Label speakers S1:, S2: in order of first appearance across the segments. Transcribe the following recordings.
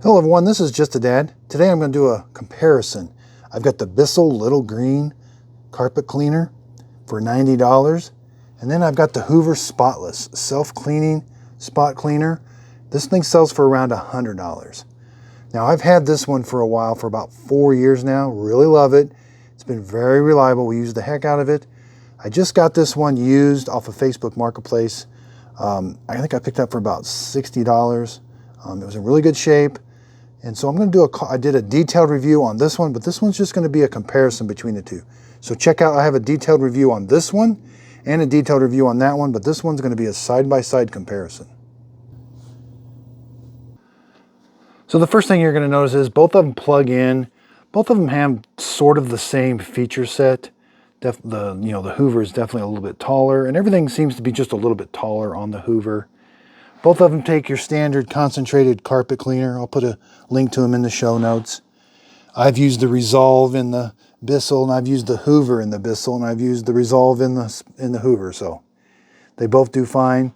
S1: Hello everyone, this is Just a Dad. Today I'm going to do a comparison. I've got the Bissell Little Green Carpet Cleaner for $90. And then I've got the Hoover Spotless Self-Cleaning Spot Cleaner. This thing sells for around $100. Now I've had this one for a while, for about 4 years now. Really love it. It's been very reliable. We use the heck out of it. I just got this one used off of Facebook Marketplace. I think I picked it up for about $60. It was in really good shape. And so I'm going to do I did a detailed review on this one, but this one's just going to be a comparison between the two. So check out, I have a detailed review on this one and a detailed review on that one, but this one's going to be a side-by-side comparison. So the first thing you're going to notice is both of them plug in. Both of them have sort of the same feature set. The Hoover is definitely a little bit taller, and everything seems to be just a little bit taller on the Hoover. Both of them take your standard concentrated carpet cleaner. I'll put a link to them in the show notes. I've used the Resolve in the Bissell, and I've used the Hoover in the Bissell, and I've used the Resolve in the Hoover, so they both do fine.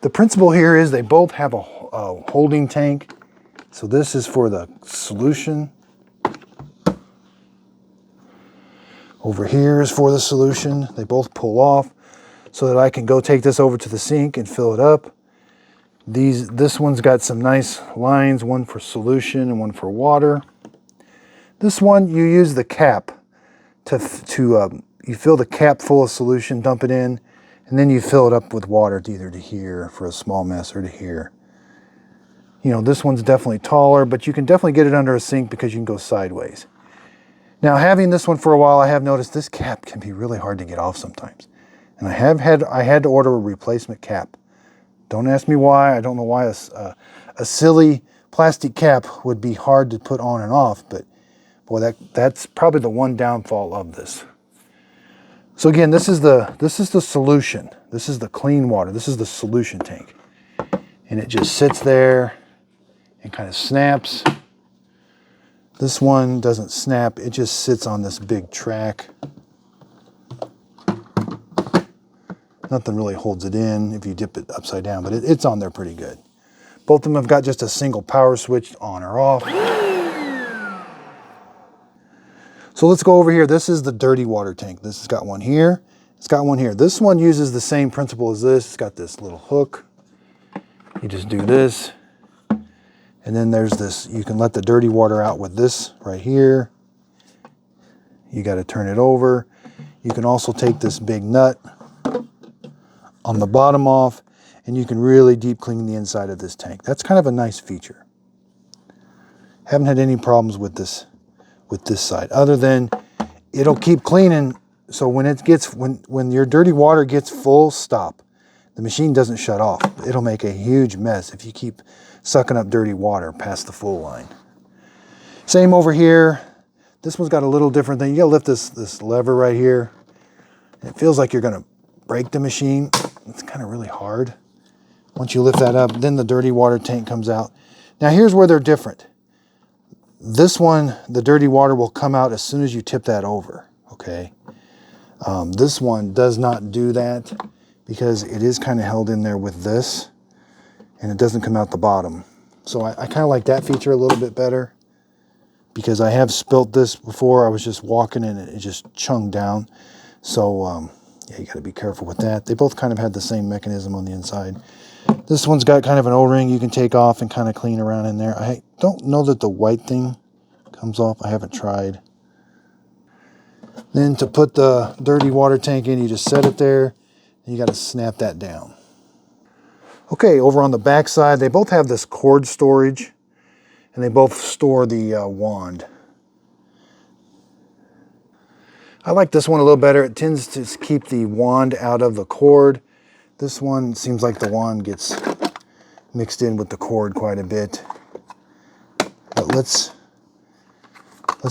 S1: The principle here is they both have a holding tank. So this is for the solution. Over here is for the solution. They both pull off so that I can go take this over to the sink and fill it up. This one's got some nice lines, one for solution and one for water. This one, you use the cap you fill the cap full of solution, dump it in, and then you fill it up with water either to here for a small mess or to here. You know, this one's definitely taller, but you can definitely get it under a sink because you can go sideways. Now, having this one for a while, I have noticed this cap can be really hard to get off sometimes. And I had to order a replacement cap. Don't ask me why. I don't know why a silly plastic cap would be hard to put on and off, but boy, that's probably the one downfall of this. So again, this is the solution. This is the clean water. This is the solution tank. And it just sits there and kind of snaps. This one doesn't snap. It just sits on this big track. Nothing really holds it in if you dip it upside down, but it's on there pretty good. Both of them have got just a single power switch on or off. So let's go over here. This is the dirty water tank. This has got one here. It's got one here. This one uses the same principle as this. It's got this little hook. You just do this. And then there's this, you can let the dirty water out with this right here. You got to turn it over. You can also take this big nut on the bottom off, and you can really deep clean the inside of this tank. That's kind of a nice feature. Haven't had any problems with this side, other than it'll keep cleaning. So when your dirty water gets full, stop. The machine doesn't shut off. It'll make a huge mess if you keep sucking up dirty water past the full line. Same over here. This one's got a little different thing. You gotta lift this lever right here. It feels like you're gonna break the machine. It's kind of really hard. Once you lift that up, then the dirty water tank comes out. Now here's where they're different. This one, the dirty water will come out as soon as you tip that over, okay? This one does not do that because it is kind of held in there with this, and it doesn't come out the bottom. So I kind of like that feature a little bit better, because I have spilt this before. I was just walking and it just chunged down. So yeah, you got to be careful with that. They both kind of had the same mechanism on the inside. This one's got kind of an O-ring you can take off and kind of clean around in there. I don't know that the white thing comes off. I haven't tried. Then to put the dirty water tank in, you just set it there, and you got to snap that down. Okay, over on the back side, they both have this cord storage, and they both store the wand. I like this one a little better. It tends to keep the wand out of the cord. This one seems like the wand gets mixed in with the cord quite a bit. But let's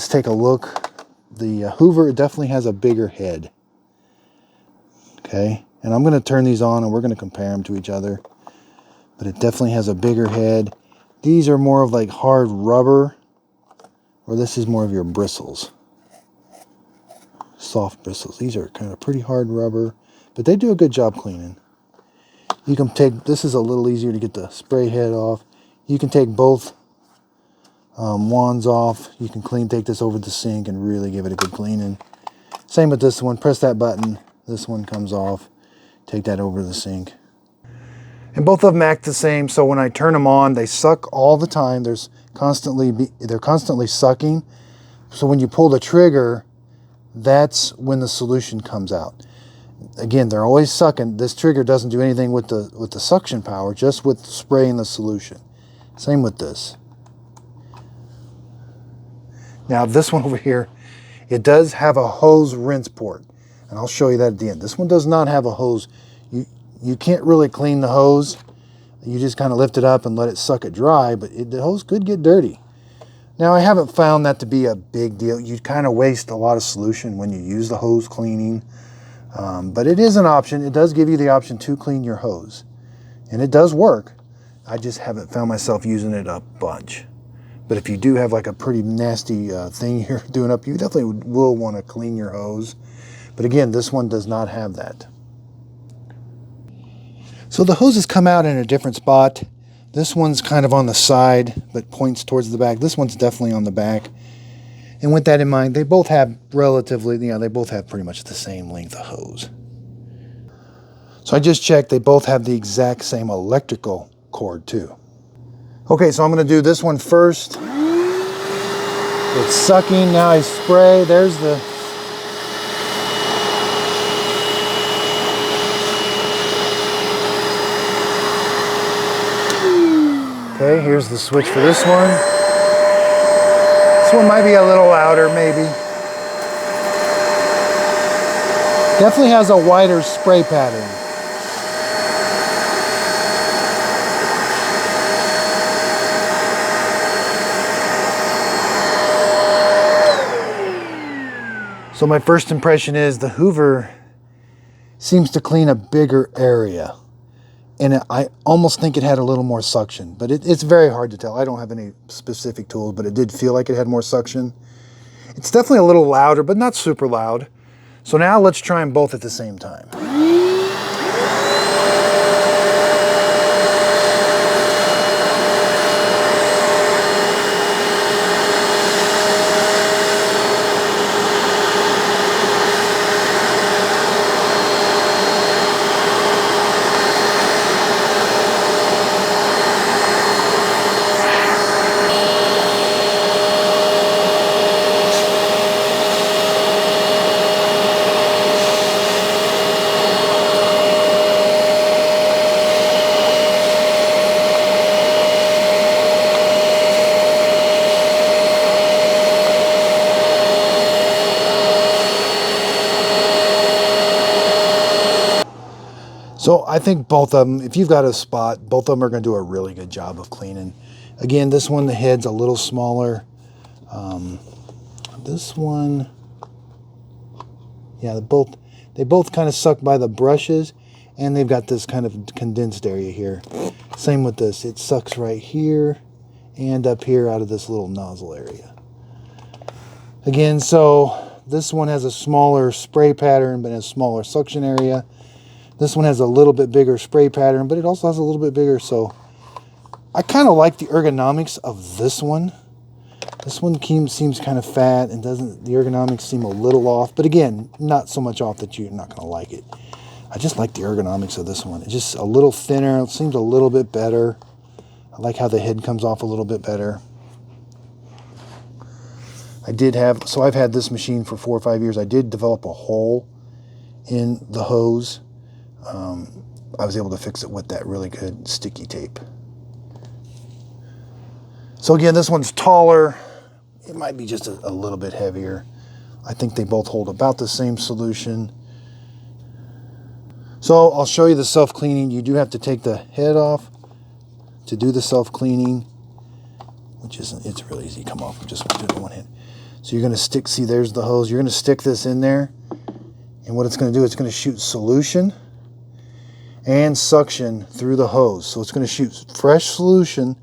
S1: take a look. The Hoover definitely has a bigger head. Okay, and I'm going to turn these on and we're going to compare them to each other. But it definitely has a bigger head. These are more of like hard rubber, or this is more of your bristles. Soft bristles. These are kind of pretty hard rubber, but they do a good job cleaning. You can take, this is a little easier to get the spray head off. You can take both wands off. You can take this over the sink and really give it a good cleaning. Same with this one. Press that button. This one comes off. Take that over the sink. And both of them act the same. So when I turn them on, they suck all the time. They're constantly sucking. So when you pull the trigger, that's when the solution comes out. Again, they're always sucking. This trigger doesn't do anything with the suction power, just with spraying the solution. Same with this. Now this one over here, it does have a hose rinse port, and I'll show you that at the end. This one does not have a hose. You can't really clean the hose. You just kind of lift it up and let it suck it dry, but the hose could get dirty. Now I haven't found that to be a big deal. You kind of waste a lot of solution when you use the hose cleaning, but it is an option. It does give you the option to clean your hose, and it does work. I just haven't found myself using it a bunch. But if you do have like a pretty nasty thing you're doing up, you definitely will want to clean your hose. But again, this one does not have that. So the hoses come out in a different spot. This one's kind of on the side, but points towards the back. This one's definitely on the back. And with that in mind, they both have they both have pretty much the same length of hose. So I just checked, they both have the exact same electrical cord too. Okay, so I'm gonna do this one first. It's sucking, now I spray, there's the... Okay, here's the switch for this one. This one might be a little louder, maybe. Definitely has a wider spray pattern. So my first impression is the Hoover seems to clean a bigger area. And I almost think it had a little more suction, but it's very hard to tell. I don't have any specific tools, but it did feel like it had more suction. It's definitely a little louder, but not super loud. So now let's try them both at the same time. So I think both of them, if you've got a spot, both of them are going to do a really good job of cleaning. Again, this one, the head's a little smaller. This one, yeah, they both kind of suck by the brushes, and they've got this kind of condensed area here. Same with this, it sucks right here and up here out of this little nozzle area. Again, so this one has a smaller spray pattern, but has a smaller suction area. This one has a little bit bigger spray pattern, but it also has a little bit bigger. So I kind of like the ergonomics of this one. This one seems kind of fat and the ergonomics seem a little off, but again, not so much off that you're not going to like it. I just like the ergonomics of this one. It's just a little thinner. It seems a little bit better. I like how the head comes off a little bit better. So I've had this machine for 4 or 5 years. I did develop a hole in the hose. I was able to fix it with that really good sticky tape. So again, this one's taller. It might be just a little bit heavier. I think they both hold about the same solution. So I'll show you the self-cleaning. You do have to take the head off to do the self-cleaning, it's really easy to come off with just one hand. So you're going to see there's the hose. You're going to stick this in there, and what it's going to do, it's going to shoot solution and suction through the hose. So it's going to shoot fresh solution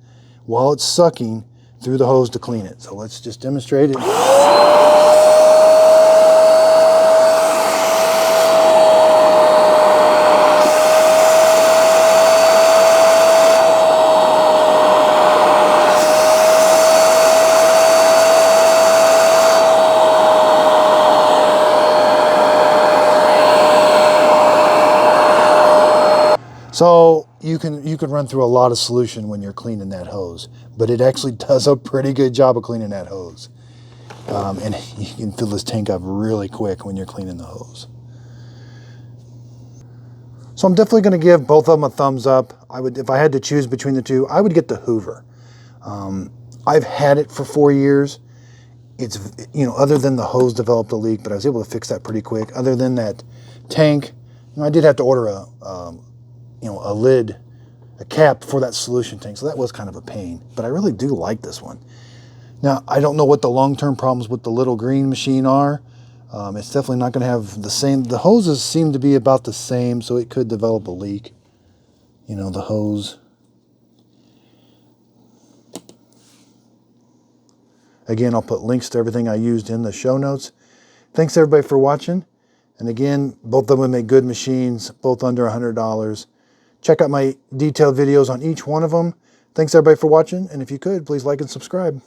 S1: while it's sucking through the hose to clean it. So let's just demonstrate it. So you can run through a lot of solution when you're cleaning that hose, but it actually does a pretty good job of cleaning that hose. And you can fill this tank up really quick when you're cleaning the hose. So I'm definitely going to give both of them a thumbs up. I would, if I had to choose between the two, I would get the Hoover. I've had it for 4 years. It's, other than the hose developed a leak, but I was able to fix that pretty quick. Other than that tank, I did have to order a lid, a cap for that solution tank, so that was kind of a pain. But I really do like this one. Now, I don't know what the long-term problems with the little green machine are. It's definitely not going to have the same. The hoses seem to be about the same, so it could develop a leak. The hose. Again, I'll put links to everything I used in the show notes. Thanks everybody for watching. And again, both of them make good machines, both under $100. Check out my detailed videos on each one of them. Thanks everybody for watching. And if you could, please like and subscribe.